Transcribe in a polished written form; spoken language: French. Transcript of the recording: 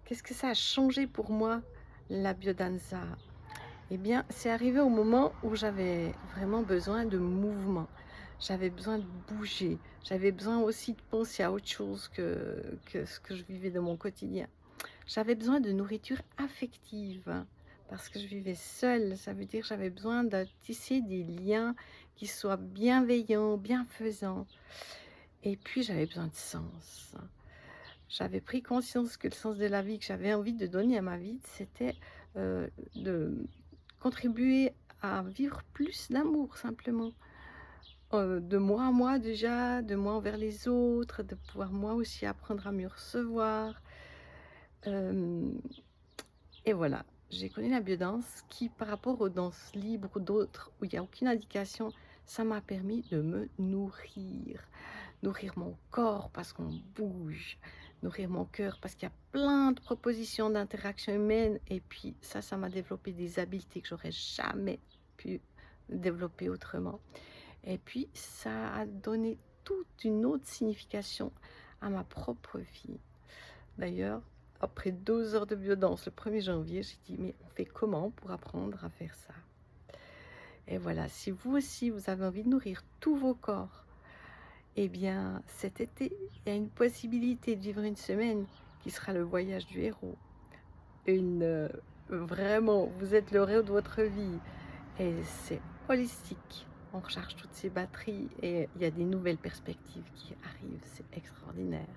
Qu'est-ce que ça a changé pour moi, la biodanza? Eh bien, c'est arrivé au moment où j'avais vraiment besoin de mouvement. J'avais besoin de bouger. J'avais besoin aussi de penser à autre chose que ce que je vivais de mon quotidien. J'avais besoin de nourriture affective, hein, parce que je vivais seule. Ça veut dire que j'avais besoin de tisser des liens qui soient bienveillants, bienfaisants. Et puis, j'avais besoin de sens. J'avais pris conscience que le sens de la vie que j'avais envie de donner à ma vie, c'était de contribuer à vivre plus d'amour simplement. De moi à moi déjà, de moi envers les autres, de pouvoir moi aussi apprendre à mieux recevoir. Hem Et voilà, j'ai connu la biodanse qui, par rapport aux danses libres ou d'autres où il y a aucune indication, ça m'a permis de me nourrir. Nourrir mon corps parce qu'on bouge, nourrir mon cœur parce qu'il y a plein de propositions d'interaction humaine et puis ça m'a développé des habiletés que j'aurais jamais pu développer autrement. Et puis ça a donné toute une autre signification à ma propre vie. D'ailleurs, après 2 heures de biodanse le 1er janvier, j'ai dit: «Mais on fait comment pour apprendre à faire ça?» Et voilà, si vous aussi vous avez envie de nourrir tous vos corps, eh bien, cet été, il y a une possibilité de vivre une semaine qui sera le voyage du héros. Une, vraiment, vous êtes le héros de votre vie et c'est holistique. On recharge toutes ses batteries et il y a des nouvelles perspectives qui arrivent, c'est extraordinaire.